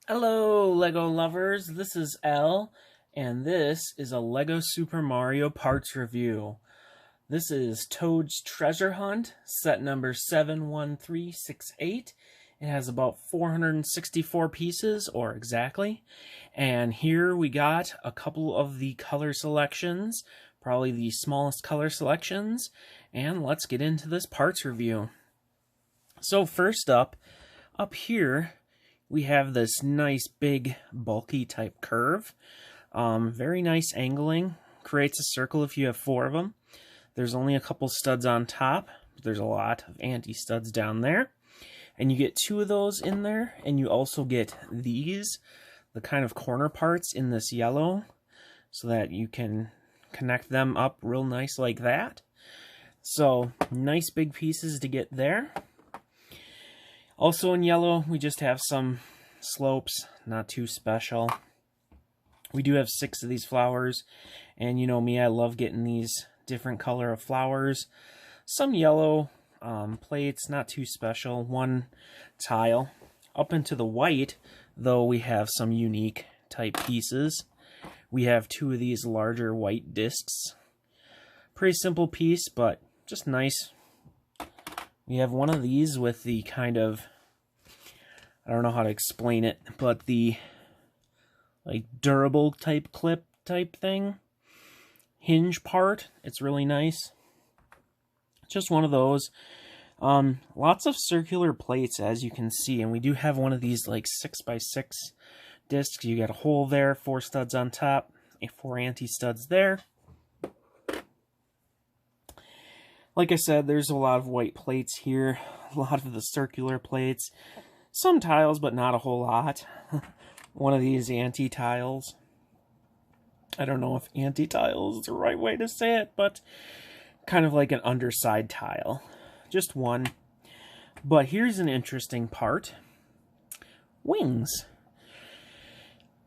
Hello, Lego lovers. This is Elle, and this is a Lego Super Mario parts review. This is Toad's Treasure Hunt, set number 71368. It has about 464 pieces, or exactly. And here we got a couple of the color selections, probably the smallest color selections. And let's get into this parts review. So first up here, we have this nice, big, bulky type curve. Very nice angling. Creates a circle if you have 4 of them. There's only a couple studs on top, but there's a lot of anti-studs down there. And you get 2 of those in there, and you also get these, the kind of corner parts in this yellow, so that you can connect them up real nice like that. So, nice big pieces to get there. Also in yellow, we just have some slopes, not too special. We do have 6 of these flowers, and you know me, I love getting these different color of flowers. Some yellow plates, not too special. 1 tile. Up into the white, though, we have some unique type pieces. We have 2 of these larger white discs. Pretty simple piece, but just nice. We have 1 of these with the kind of, I don't know how to explain it, but the like durable type clip type thing. Hinge part. It's really nice. Just 1 of those. Lots of circular plates, as you can see, and we do have 1 of these like 6x6 discs. You got a hole there, 4 studs on top, 4 anti-studs there. Like I said, there's a lot of white plates here, a lot of the circular plates, some tiles, but not a whole lot. 1 of these anti-tiles. I don't know if anti-tiles is the right way to say it, but kind of like an underside tile. Just 1. But here's an interesting part. Wings.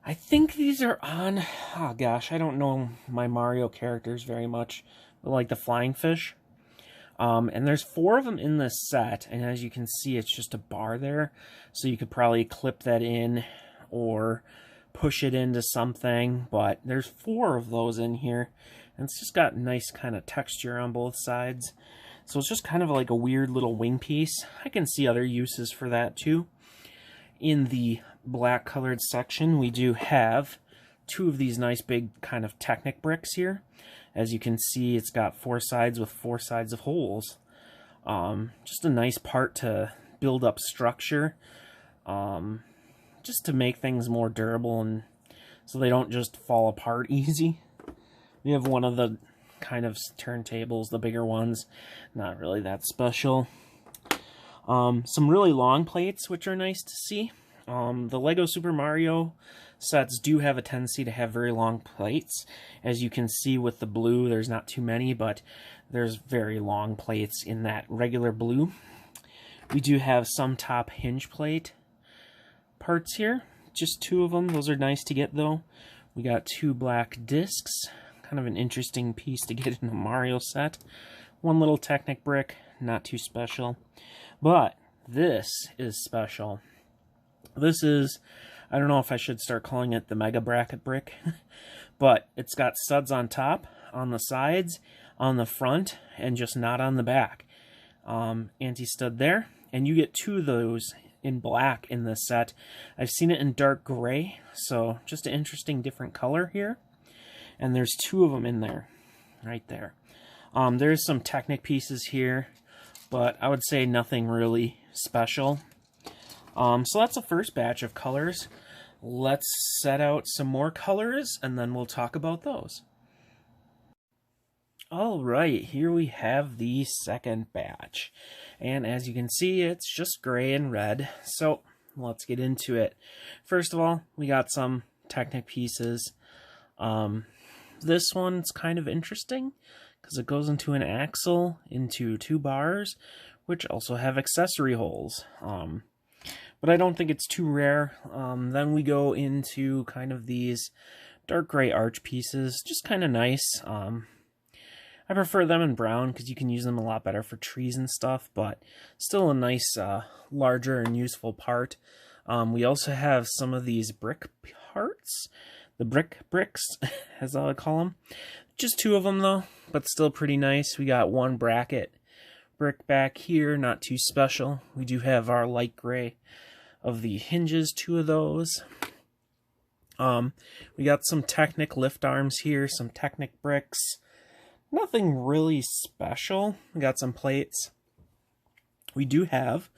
I think these are on, oh gosh, I don't know my Mario characters very much, but like the flying fish. And there's 4 of them in this set, and as you can see, it's just a bar there, so you could probably clip that in or push it into something, but there's 4 of those in here, and it's just got nice kind of texture on both sides, so it's just kind of like a weird little wing piece. I can see other uses for that too. In the black colored section, we do have 2 of these nice big kind of Technic bricks here. As you can see, it's got 4 sides with 4 sides of holes. Just a nice part to build up structure, just to make things more durable and so they don't just fall apart easy. We have 1 of the kind of turntables, the bigger ones, not really that special. Some really long plates, which are nice to see. The Lego Super Mario sets do have a tendency to have very long plates. As you can see with the blue, there's not too many, but there's very long plates in that regular blue. We do have some top hinge plate parts here. Just 2 of them. Those are nice to get, though. We got 2 black discs. Kind of an interesting piece to get in a Mario set. 1 little Technic brick. Not too special. But this is special. This is, I don't know if I should start calling it the Mega Bracket brick, but it's got studs on top, on the sides, on the front, and just not on the back. Anti-stud there, and you get 2 of those in black in this set. I've seen it in dark gray, so just an interesting different color here. And there's 2 of them in there, right there. There's some Technic pieces here, but I would say nothing really special. So that's the first batch of colors. Let's set out some more colors, and then we'll talk about those. Alright, here we have the second batch. And as you can see, it's just gray and red. So, let's get into it. First of all, we got some Technic pieces. This one's kind of interesting, because it goes into an axle, into 2 bars, which also have accessory holes. But I don't think it's too rare. Then we go into kind of these dark gray arch pieces, just kind of nice. I prefer them in brown because you can use them a lot better for trees and stuff, but still a nice, larger and useful part. We also have some of these brick parts, the bricks, as I call them. Just 2 of them though, but still pretty nice. We got 1 bracket brick back here, not too special. We do have our light gray of the hinges, 2 of those. We got some Technic lift arms here, some Technic bricks. Nothing really special. We got some plates. We do have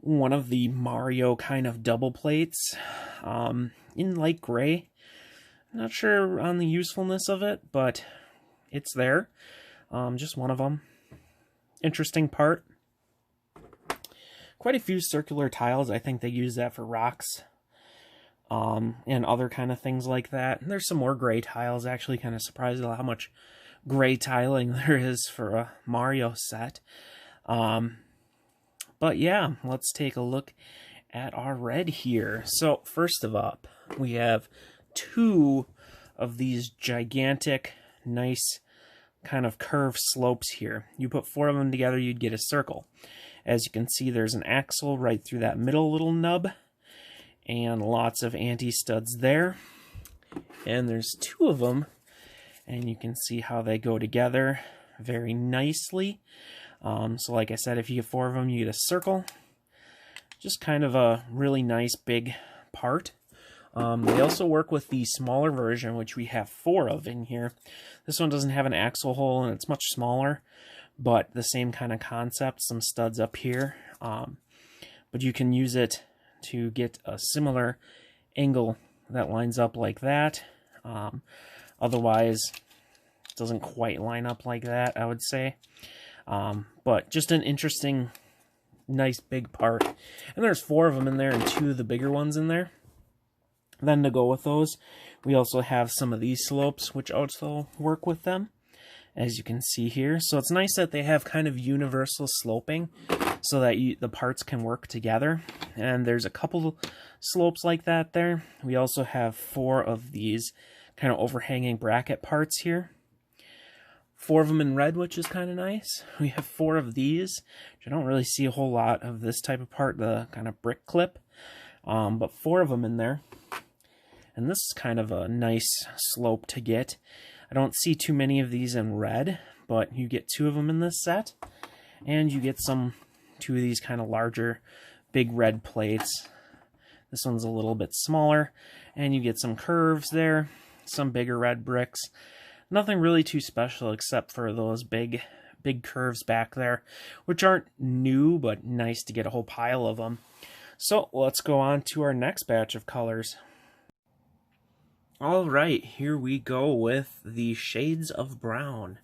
one of the Mario kind of double plates in light gray. Not sure on the usefulness of it, but it's there. Just one of them. Interesting part. Quite a few circular tiles. I think they use that for rocks and other kind of things like that. And there's some more gray tiles. Actually kind of surprised at how much gray tiling there is for a Mario set. But yeah, let's take a look at our red here. So first of all, we have 2 of these gigantic, nice kind of curved slopes here. You put 4 of them together, you'd get a circle. As you can see, there's an axle right through that middle little nub, and lots of anti-studs there. And there's 2 of them, and you can see how they go together very nicely. So like I said, if you get 4 of them, you get a circle. Just kind of a really nice big part. They also work with the smaller version, which we have 4 of in here. This one doesn't have an axle hole, and it's much smaller, but the same kind of concept, some studs up here. But you can use it to get a similar angle that lines up like that. Otherwise, it doesn't quite line up like that, I would say. But just an interesting, nice big part. And there's 4 of them in there and 2 of the bigger ones in there. Then to go with those, we also have some of these slopes, which also work with them, as you can see here. So it's nice that they have kind of universal sloping so that the parts can work together. And there's a couple slopes like that there. We also have 4 of these kind of overhanging bracket parts here. 4 of them in red, which is kind of nice. We have 4 of these, which I don't really see a whole lot of this type of part, the kind of brick clip. But 4 of them in there. And this is kind of a nice slope to get. I don't see too many of these in red, but you get 2 of them in this set. And you get 2 of these kind of larger, big red plates. This one's a little bit smaller. And you get some curves there, some bigger red bricks. Nothing really too special except for those big curves back there, which aren't new, but nice to get a whole pile of them. So let's go on to our next batch of colors. Alright, here we go with the shades of brown.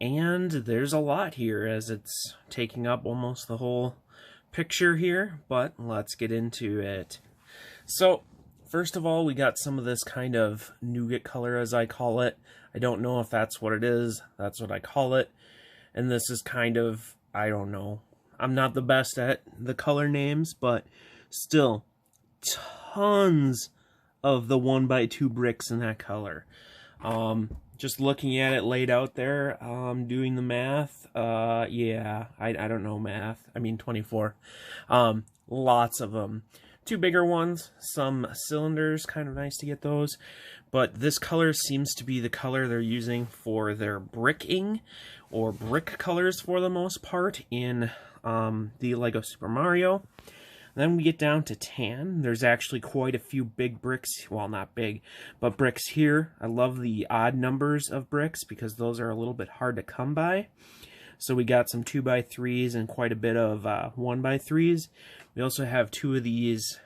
And there's a lot here as it's taking up almost the whole picture here, but let's get into it. So, first of all, we got some of this kind of nougat color, as I call it. I don't know if that's what it is. That's what I call it. And this is kind of, I don't know. I'm not the best at the color names, but still, tons of the 1x2 bricks in that color. Just looking at it laid out there, doing the math, yeah, I don't know math. I mean 24. Lots of them. 2 bigger ones, some cylinders, kind of nice to get those. But this color seems to be the color they're using for their bricking, or brick colors for the most part, in the Lego Super Mario. Then we get down to tan. There's actually quite a few big bricks. Well, not big, but bricks here. I love the odd numbers of bricks because those are a little bit hard to come by. So we got some 2x3s and quite a bit of 1x3s. We also have 2 of these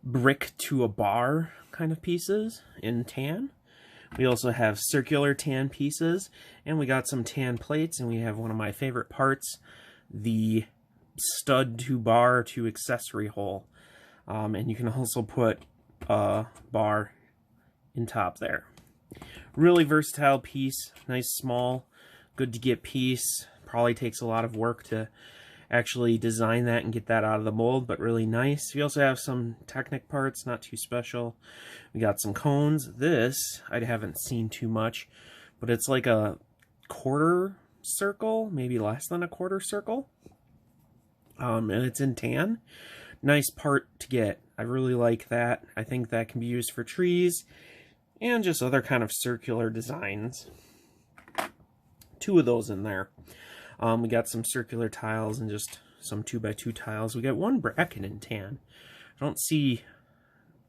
brick to a bar kind of pieces in tan. We also have circular tan pieces, and we got some tan plates, and we have one of my favorite parts, the stud to bar to accessory hole. And you can also put a bar in top there. Really versatile piece, nice small, good to get piece. Probably takes a lot of work to actually design that and get that out of the mold, but really nice. We also have some Technic parts, not too special. We got some cones. This I haven't seen too much, but it's like a quarter circle, maybe less than a quarter circle. and it's in tan. Nice part to get. I really like that. I think that can be used for trees and just other kind of circular designs. 2 of those in there. We got some circular tiles and just some 2x2 tiles. We got 1 bracket in tan. I don't see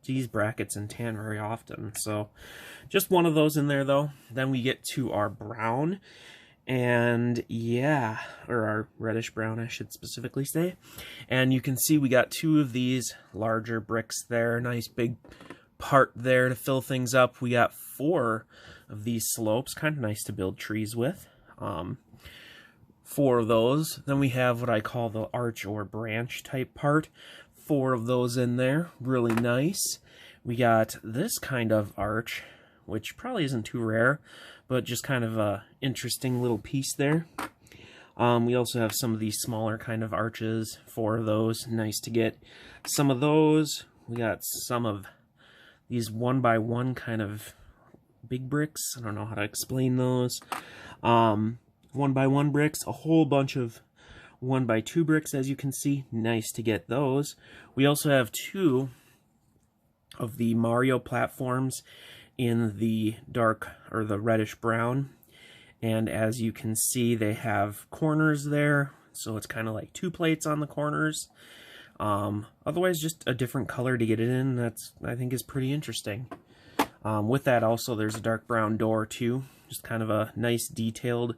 these brackets in tan very often, so just 1 of those in there though. Then we get to our brown, and yeah, or our reddish brown I should specifically say. And you can see we got 2 of these larger bricks there, nice big part there to fill things up. We got 4 of these slopes, kind of nice to build trees with. 4 of those. Then we have what I call the arch or branch type part. 4 of those in there, really nice. We got this kind of arch, which probably isn't too rare, but just kind of a interesting little piece there. We also have some of these smaller kind of arches, 4 of those, nice to get some of those. We got some of these 1x1 kind of big bricks. I don't know how to explain those. 1x1 bricks, a whole bunch of 1x2 bricks, as you can see. Nice to get those. We also have 2 of the Mario platforms in the dark or the reddish brown, and as you can see they have corners there, so it's kind of like 2 plates on the corners. Otherwise just a different color to get it in. That's, I think, is pretty interesting. With that also there's a dark brown door too, just kind of a nice detailed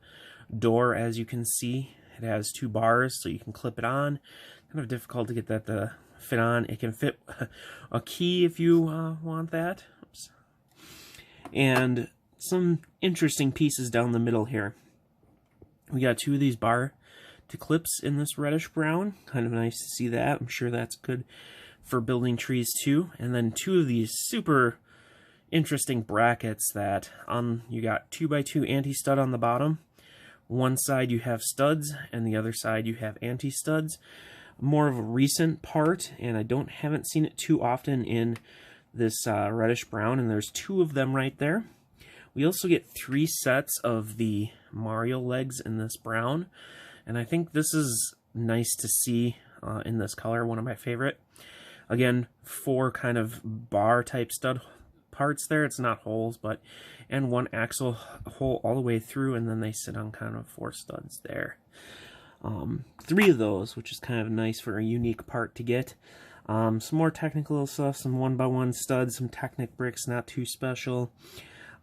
door. As you can see, it has 2 bars so you can clip it on. Kind of difficult to get that to fit on. It can fit a key if you want that. Oops. And some interesting pieces down the middle here. We got 2 of these bar to clips in this reddish brown. Kind of nice to see that. I'm sure that's good for building trees too. And then 2 of these super interesting brackets that you got 2x2 anti-stud on the bottom. One side you have studs and the other side you have anti-studs. More of a recent part, and I haven't seen it too often in this reddish brown, and there's 2 of them right there. We also get 3 sets of the Mario legs in this brown, and I think this is nice to see in this color, one of my favorite. Again, 4 kind of bar type stud parts there. It's not holes, but and 1 axle hole all the way through, and then they sit on kind of 4 studs there. 3 of those, which is kind of nice for a unique part to get. Some more technical stuff, some 1x1 studs, some Technic bricks, not too special.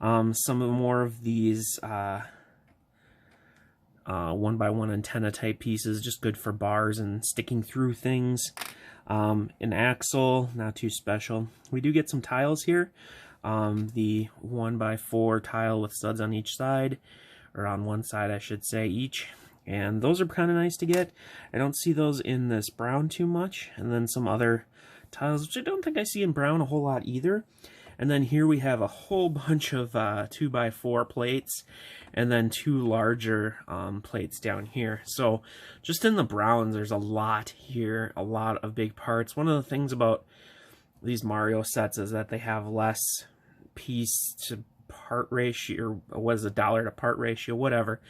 Some of more of these 1x1 antenna type pieces, just good for bars and sticking through things. An axle, not too special. We do get some tiles here. The 1x4 tile with studs on each side, or on one side I should say, each. And those are kind of nice to get. I don't see those in this brown too much. And then some other tiles, which I don't think I see in brown a whole lot either. And then here we have a whole bunch of 2x4 plates, and then 2 larger plates down here. So just in the browns, there's a lot here, a lot of big parts. One of the things about these Mario sets is that they have less piece to part ratio, or what is a dollar to part ratio, whatever.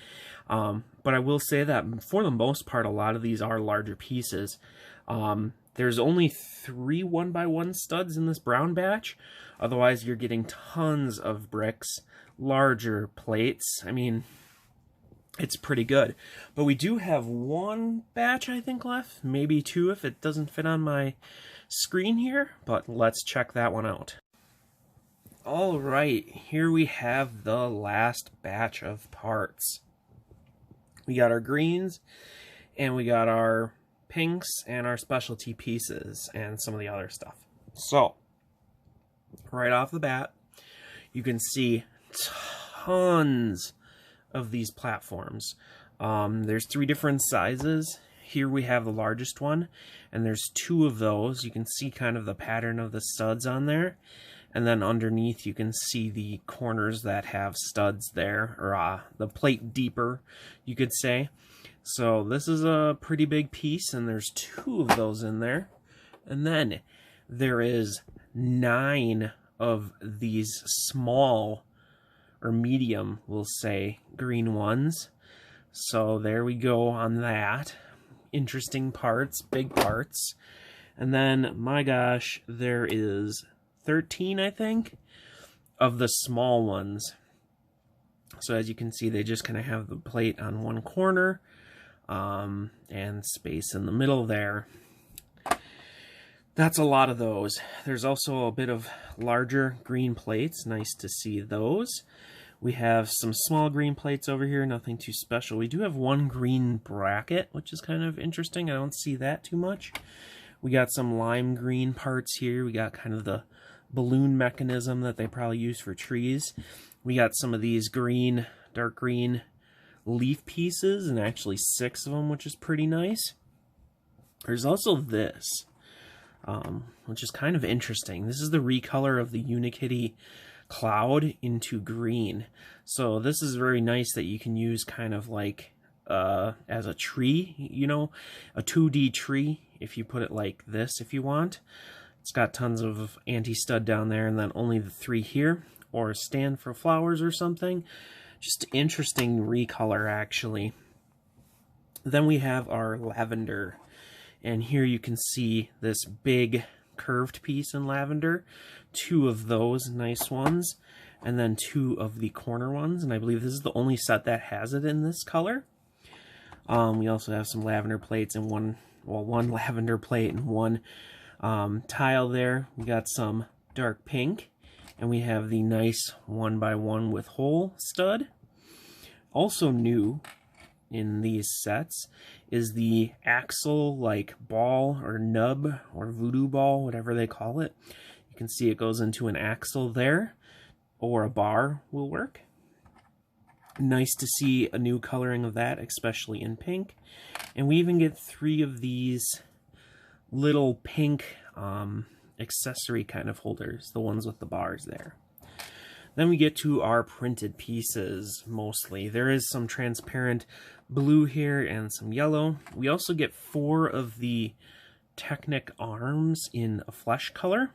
But I will say that for the most part, a lot of these are larger pieces. There's only 3 1x1 studs in this brown batch. Otherwise, you're getting tons of bricks, larger plates. I mean, it's pretty good. But we do have 1 batch, I think, left. Maybe 2 if it doesn't fit on my screen here. But let's check that one out. All right, here we have the last batch of parts. We got our greens, and we got our pinks, and our specialty pieces, and some of the other stuff. So, right off the bat, you can see tons of these platforms. There's 3 different sizes. Here we have the largest one, and there's 2 of those. You can see kind of the pattern of the studs on there. And then underneath you can see the corners that have studs there, or the plate deeper, you could say. So this is a pretty big piece, and there's 2 of those in there. And then there is 9 of these small, or medium, we'll say, green ones. So there we go on that. interesting parts, big parts. And then, my gosh, there is 13, I think, of the small ones. So as you can see, they just kind of have the plate on one corner and space in the middle there. That's a lot of those. There's also a bit of larger green plates. Nice to see those. We have some small green plates over here, nothing too special. We do have one green bracket, which is kind of interesting. I don't see that too much. We got some lime green parts here. We got kind of the balloon mechanism that they probably use for trees. We got some of these green, dark green leaf pieces, and actually 6 of them, which is pretty nice. There's also this, which is kind of interesting. This is the recolor of the Unikitty cloud into green. So this is very nice that you can use kind of like as a tree, you know, a 2D tree, if you put it like this if you want. It's got tons of anti-stud down there and then only the 3 here, or a stand for flowers or something. Just interesting recolor, actually. Then we have our lavender, and here you can see this big curved piece in lavender, 2 of those nice ones, and then 2 of the corner ones, and I believe this is the only set that has it in this color. We also have some lavender plates and one lavender plate and one tile there. We got some dark pink, and we have the nice 1x1 with hole stud. Also new in these sets is the axle like ball or nub or voodoo ball, whatever they call it. You can see it goes into an axle there, or a bar will work. Nice to see a new coloring of that, especially in pink. And we even get 3 of these little pink accessory kind of holders, the ones with the bars there. Then we get to our printed pieces, mostly. There is some transparent blue here and some yellow. We also get 4 of the Technic arms in a flesh color.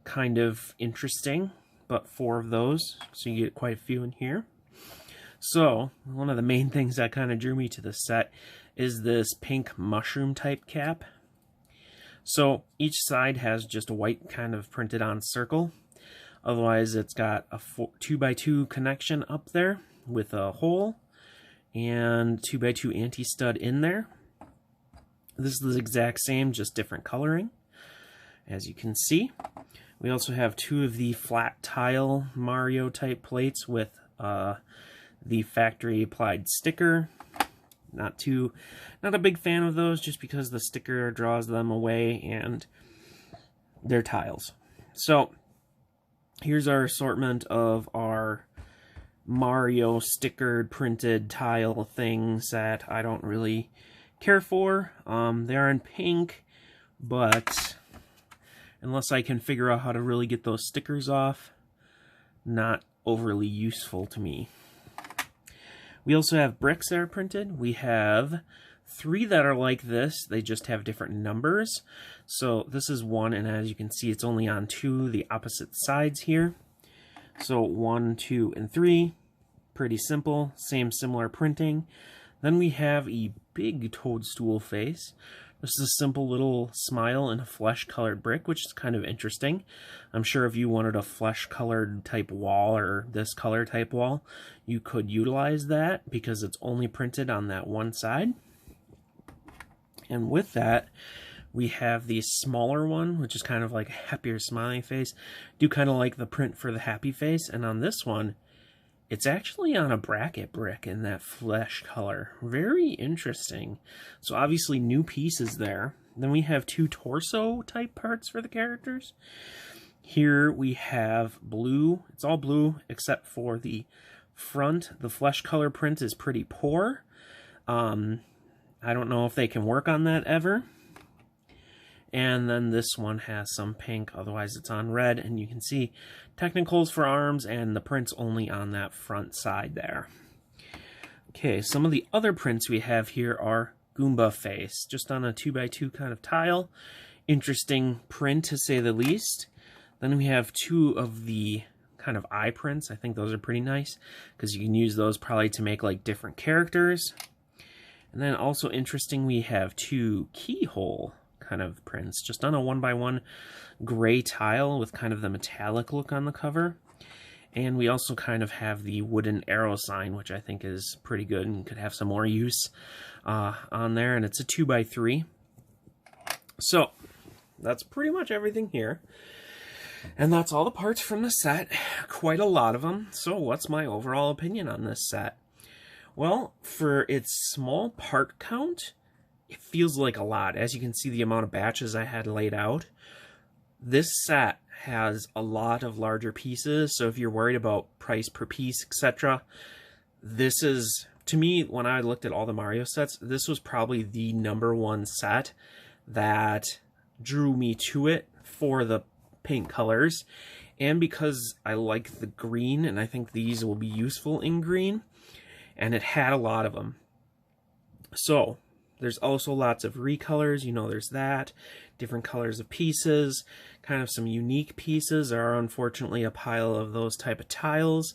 Kind of interesting, but 4 of those, so you get quite a few in here. So, one of the main things that kind of drew me to this set is this pink mushroom type cap. So, each side has just a white kind of printed on circle. Otherwise, it's got a 2x2 connection up there with a hole and 2x2 anti-stud in there. This is the exact same, just different coloring, as you can see. We also have 2 of the flat tile Mario type plates with the factory applied sticker. Not a big fan of those, just because the sticker draws them away and they're tiles. So here's our assortment of our Mario stickered printed tile things that I don't really care for. They are in pink, but unless I can figure out how to really get those stickers off, not overly useful to me. We also have bricks that are printed. We have 3 that are like this. They just have different numbers. So this is 1, and as you can see, it's only on 2 the opposite sides here. So 1, 2, and 3. Pretty simple. Similar printing. Then we have a big toadstool face. This is a simple little smile in a flesh-colored brick, which is kind of interesting. I'm sure if you wanted a flesh-colored type wall or this color type wall, you could utilize that because it's only printed on that one side. And with that, we have the smaller one, which is kind of like a happier smiling face. Do kind of like the print for the happy face. And on this one, it's actually on a bracket brick in that flesh color. Very interesting. So obviously new pieces there. Then we have 2 torso type parts for the characters. Here we have blue. It's all blue except for the front. The flesh color print is pretty poor. I don't know if they can work on that ever. And then this one has some pink, otherwise it's on red, and you can see technicals for arms and the prints only on that front side there. Okay, some of the other prints we have here are Goomba face, just on a 2x2 kind of tile. Interesting print to say the least. Then we have 2 of the kind of eye prints. I think those are pretty nice because you can use those probably to make like different characters. And then also interesting, we have 2 keyhole kind of prints, just on a 1x1 gray tile with kind of the metallic look on the cover. And we also kind of have the wooden arrow sign, which I think is pretty good and could have some more use on there. And it's a 2x3. So that's pretty much everything here. And that's all the parts from the set. Quite a lot of them. So what's my overall opinion on this set? Well, for its small part count, it feels like a lot. As you can see, the amount of batches I had laid out. This set has a lot of larger pieces, so if you're worried about price per piece, etc., this is, to me, when I looked at all the Mario sets, this was probably the #1 set that drew me to it for the paint colors, and because I like the green, and I think these will be useful in green, and it had a lot of them. So there's also lots of recolors, you know, there's that, different colors of pieces, kind of some unique pieces. There are unfortunately a pile of those type of tiles.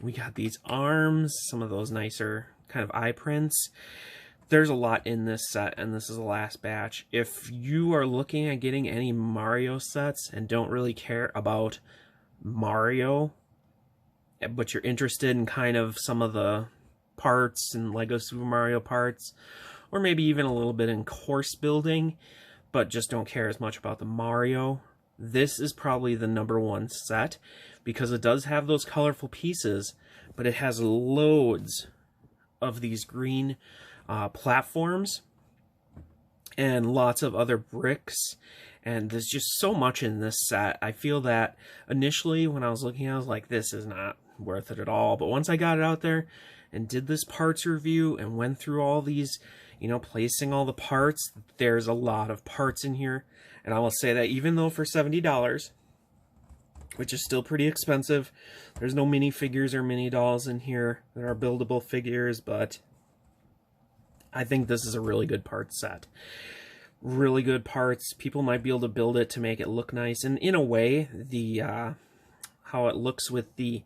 We got these arms, some of those nicer kind of eye prints. There's a lot in this set, and this is the last batch. If you are looking at getting any Mario sets and don't really care about Mario, but you're interested in kind of some of the parts and Lego Super Mario parts, or maybe even a little bit in course building, but just don't care as much about the Mario, this is probably the #1 set, because it does have those colorful pieces, but it has loads of these green platforms and lots of other bricks, and there's just so much in this set. I feel that initially when I was looking, I was like, this is not worth it at all, but once I got it out there and did this parts review and went through all these, you know, placing all the parts, there's a lot of parts in here. And I will say that even though for $70, which is still pretty expensive, there's no minifigures or mini dolls in here. There are buildable figures, but I think this is a really good parts set. Really good parts. People might be able to build it to make it look nice. And in a way, the how it looks with the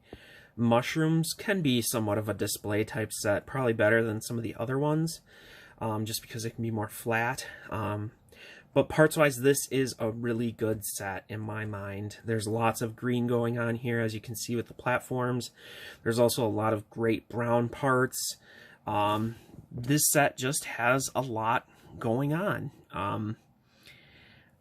mushrooms can be somewhat of a display type set, probably better than some of the other ones, just because it can be more flat. But parts wise, this is a really good set in my mind. There's lots of green going on here, as you can see with the platforms. There's also a lot of great brown parts. This set just has a lot going on.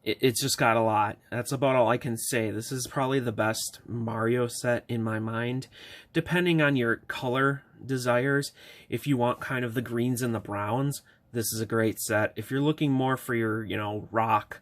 It's just got a lot. That's about all I can say. This is probably the best Mario set in my mind. Depending on your color desires, if you want kind of the greens and the browns, this is a great set. If you're looking more for your, you know, rock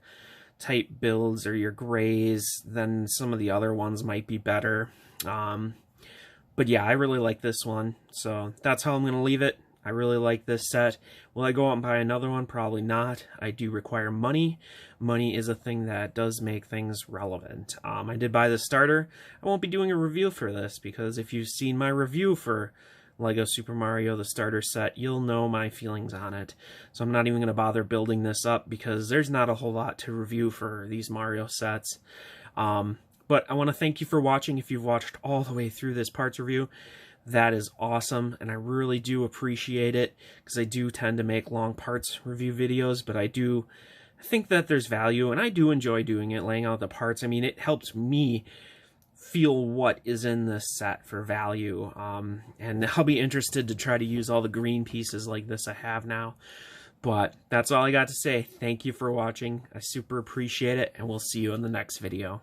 type builds or your grays, then some of the other ones might be better. But yeah, I really like this one. So that's how I'm going to leave it. I really like this set. Will I go out and buy another one? Probably not. I do require money. Money is a thing that does make things relevant. I did buy the starter. I won't be doing a review for this, because if you've seen my review for Lego Super Mario, the starter set, you'll know my feelings on it. So I'm not even going to bother building this up, because there's not a whole lot to review for these Mario sets. But I want to thank you for watching. If you've watched all the way through this parts review, that is awesome, and I really do appreciate it, because I do tend to make long parts review videos, but I do think that there's value, and I do enjoy doing it, laying out the parts. I mean, it helps me feel what is in this set for value, and I'll be interested to try to use all the green pieces like this I have now. But that's all I got to say. Thank you for watching. I super appreciate it, and we'll see you in the next video.